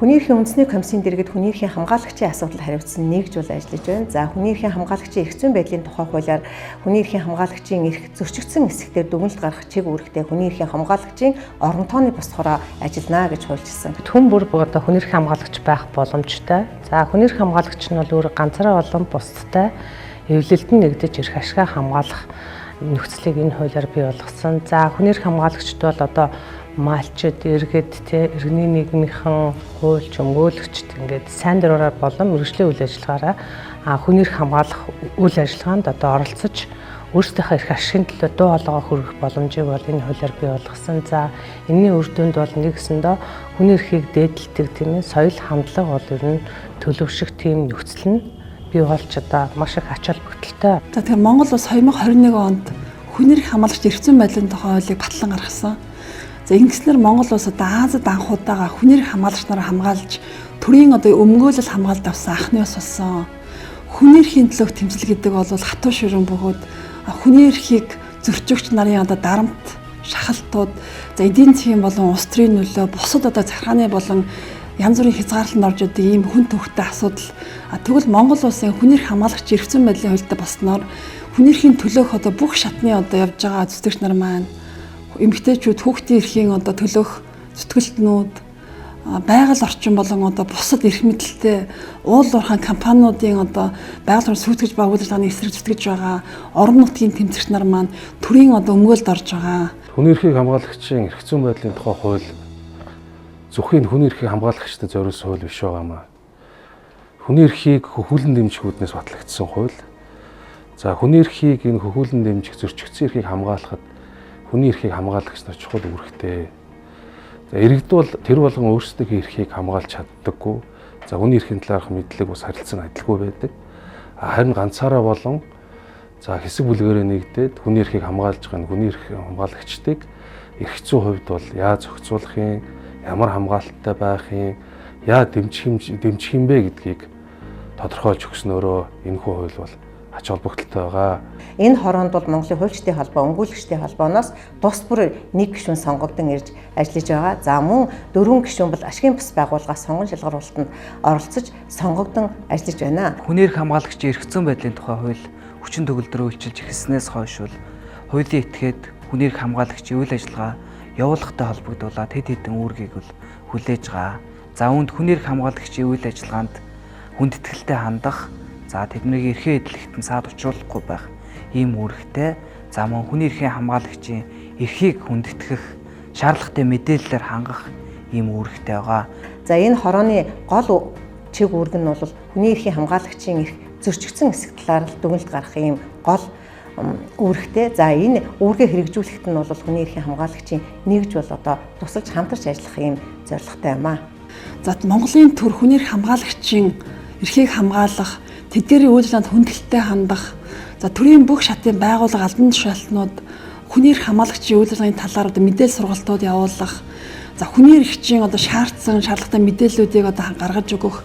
Хүний эрхийн үндэсний комиссийн дэргэд хүний эрхийн хамгаалагчийн асуудал хариуцсан нэгж бол ажиллаж байна. За хүний эрхийн хамгаалагчийн эрх зүйн байдлын тухай хуулиар хүний эрхийн хамгаалагчийн эрх зөрчигдсөн эсэхтэр дүгнэлт гаргах чиг үүрэгтэй хүний эрхийн хамгаалагчийн орон тооны босдохороо ажиллана гэж хуульчилсан. Хүн бүр одоо хүний эрхийн хамгаалагч байх боломжтой. За хүний эрхийн хамгаалагч нь бол өөр ганцаараа болон бусдтай эвлэлдэн нэгдэж эрх ашгаа хамгаалах нөхцөлийг энэ хуулиар бий болгосон. За хүний эрх хамгаалагчд бол одоо малчид, иргэд, иргэний нийгмийнхэн хуульч, өмгөөлөгчд ингээд сайн дураараа болон мэргэжлийн үйл ажиллагаараа хүний эрх хамгаалах үйл ажиллагаанд одоо оролцож өөрсдийнхөө эрх ашигын төлөө дуу хоолойгоо хүргэх боломжийг бол энэ хуулиар бий болгосон. За энэний үр дүнд бол нэгсэндээ хүний эрхийг дээдэлдэг тийм ээ соёл хандлага бол ер нь төлөвшөх тийм нөхцөл нь бий болж одоо маш их ач холбогдолтой. За тэгэхээр Монгол улс 2021 онд хүний эрх хамгаалагч эрх зүйн байдлын тухай хуулийг батлан гаргасан. За ингэснээр Монгол улс одоо Азид анхудаага хүний эрх хамгаалагч нараа хамгаалж төрийн одоо өмгөөлөл хамгаалалт авсан анхны ус болсон. Хүний эрхийн төлөөх тэмцэл гэдэг бол хатуу ширүүн бөгөөд хүний эрхийг зөрчигч нарын одоо дарамт, шахалтууд, за эдийн засгийн болон улс төрийн нөлөө, бусад одоо захиргааны болон янз бүрийн хязгаарлалт орж идэг ийм хүн төвхтэй асуудал. Тэгвэл Монгол улсын хүний эрх хамгаалагч эрх зүйн байдлын хуультай болсноор хүний эрхийн төлөөх одоо бүх шатны одоо явж байгаа зүтгэгч нар маань эмэгтэйчүүд хүүхдийн эрхийн одоо төлөөх зүтгэлтнүүд байгаль орчин болон одоо бусад эрх мэдэлтэй уул уурхай компаниудын одоо байгаль орчин сүйтгэж ба үйл ажиллагааны эсрэг зүтгэж байгаа орон нутгийн тэмцэгч нар маань төрийн одоо өмгөөлд орж байгаа. Хүний эрхийг хамгаалагчийн эрх зүйн байдлын тухай хууль зөвхөн хүний эрхийг хамгаалагчтай зориулсан хууль биш байгаамаа. Хүний эрхийг хөхүүлэн дэмжих үүднээс батлагдсан хууль. За хүний эрхийг энэ хөхүүлэн дэмжих зөрчигдсөн эрхийг хамгаалахад хүний эрхийг хамгаалагч нар чухал үүрэгтэй. За иргэд бол тэр болгон өөрсдийнхөө эрхийг хамгаалж чаддаггүй. За хүний эрхийн талаарх мэдлэг бас харилцан адилгүй байдаг. Харин ганцаараа болон за хэсэг бүлгээрээ нэгдээд хүний эрхийг хамгаалж байгаа хүний эрх хамгаалагчдыг эрх зүйн хувьд бол яаж зохицуулах юм, ямар хамгаалалттай байх юм, яа дэмжих юм бэ гэдгийг тодорхойлж өгснөөрөө энэхүү хууль бол ач холбогдолтой байгаа. Энэ хороонд бол Монголын хуульчдын холбоо, өмгөөлөгчдийн холбооноос тус бүр нэг гишүүн сонгогдсон ирж ажиллаж байгаа. За мөн 4 гишүүн бол ашигын бус байгууллага сонгон шалгаруулалтанд оролцож сонгогдсон ажиллаж байна. Хүний эрх хамгаалагчийн эрх зүйн байдлын тухай хууль хүчин төгөлдрөө үйлчилж эхэлснээс хойш бол хуулийн этгээд хүний эрх хамгаалагчийн үйл ажиллагаа явуулахтай холбогдуулаад хэд хэдэн үүргийг бол хүлээж байгаа. За үүнд хүний эрх хамгаалагчийн үйл ажиллагаанд хүндэтгэлтэй хандах, за тэднийг эрхээ эдлэгтэн саад учруулахгүй байх ийм үүрэгтэй. За мөн хүний эрхийн хамгаалагчийн эрхийг хүндэтгэх, шаардлагатай мэдээллээр хангах ийм үүрэгтэй байгаа. За энэ хорооны гол чиг үүрэг нь бол хүний эрхийн хамгаалагчийн эрх зөрчигдсөн эсэх талаар дүгнэлт гаргах ийм гол үүрэгтэй. За энэ үүргээ хэрэгжүүлэхэд нь бол хүний эрхийн хамгаалагчийн нэгж бол одоо тусалж хамтарч ажиллах ийм зорилготой юм аа. За Монголын төр хүний эрх хамгаалагчийн эрхийг хамгаалах, тэдгээрийн үйл ажиллагаанд хүндэтгэлтэй хандах, за төрийн бүх шатын байгууллага албан тушаалтнууд хүний эрх хамгаалагчийн үйл ажиллагааны талаар одоо мэдээлэл сургалтууд явуулах, за хүний эрхчийн одоо шаардсан шаардлагатай мэдээллүүдийг одоо гаргаж өгөх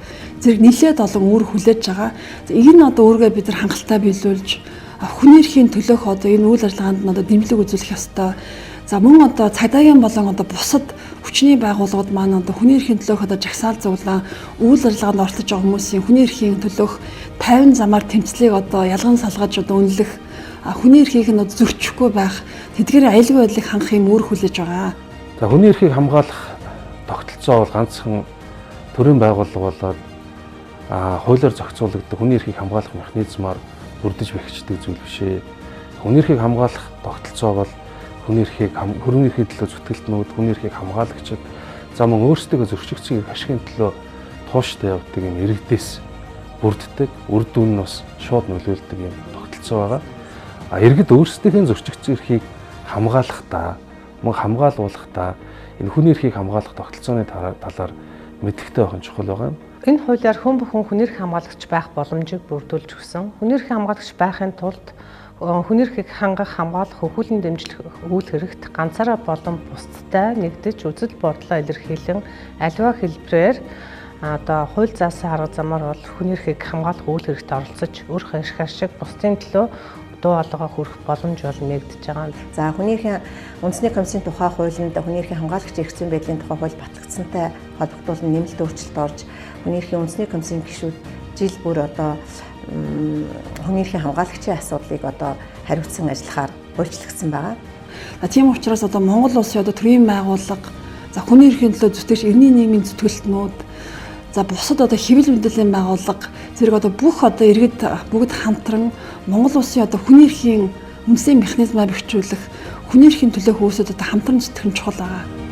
зэрэг нэлээд олон үүрэг хүлээж байгаа. За энэ одоо үүргээ бид нар хангалттай биелүүлж хүний эрхийн төлөөх одоо энэ үйл ажиллагаанд нь одоо дэмжлэг үзүүлэх ёстой. За мөн одоо цагдаагийн болон одоо бусад хүчний байгууллагууд маань одоо хүний эрхийн төлөөх одоо жагсаал зовлон үйл ажиллагаанд оролцож байгаа хүмүүсийн хүний эрхийн төлөөх 50 замаар тэмцлийг одоо ялган салгаж одоо үнэлэх, хүний эрхийг нь зөрчихгүй байх, тэдгээр аюулгүй байдлыг хангах юм үүрэг хүлээж байгаа. За хүний эрхийг хамгаалах тогтолцоо бол ганцхан төрийн байгууллага болоод хуулиар зохицуулагддаг хүний эрхийг хамгаалах механизмаар бүрдэж бэхждэг зүйл биш ээ. Хүний эрхийг хамгаалах тогтолцоо бол хүний эрхийг төлөө зүтгэлтнүүд, хүний эрхийг хамгаалагчид, за мөн өөрсдөө зөрчигдсөн эрх ашигын төлөө тууштай явдаг юм иргэдээс бүрддэг, үр дүн нь бас шууд нөлөөлдөг юм тогтолцоо байгаа. Иргэд өөрсдийнхээ зөрчигдсөн эрхийг хамгаалахдаа, мөн хамгаалуулахдаа энэ хүний эрхийг хамгаалах тогтолцооны талаар мэдрэхтэй байх нь чухал байгаа юм. Энэ хуулиар хүн бүхэн хүний эрх хамгаалагч байх боломжийг бүрдүүлж өгсөн. Хүний эрх хамгаалагч байхын тулд хүний эрхийг хангах, хамгаалах, хөхүүлэн дэмжлэх үйл хэрэгт ганцаараа болон бусдтай нэгдэж үзэл бодлоо илэрхийлэн аливаа хэлбэрээр одоо хууль заасан арга замаар бол хүний эрхийг хамгаалах үйл хэрэгт оролцож, өөрийнхөө эрх ашиг бусдын төлөө дуу хоолойгоо хүрэх боломж бол нэгдэж байгаа. За хүний эрхийн үндэсний комиссийн тухай хуулинд хүний эрхийн хамгаалагч эрх зүйн байдлын тухай хууль батлагдсантай холбогдуулан нэмэлт өөрчлөлт орж хүний эрхийн үндэсний комиссийн гишүүд жил бүр одоо хүний эрхийн хамгаалагчийн асуудлыг одоо хариуцсан ажиллахаар өөрчлөгдсөн байгаа. Тийм учраас одоо Монгол улсын одоо төрийн байгууллага, за хүний эрхийн төлөө зүтгэж эртний нийгмийн зүтгэлтнүүд, за бусад одоо хэвлэл мэдээллийн байгууллага зэрэг одоо бүх одоо иргэд бүгд хамтран Монгол улсын одоо хүний эрхийн үндэсний механизмаа бэхжүүлэх, хүний эрхийн төлөөх үүсэд одоо хамтран зүтгэх нь чухал байгаа.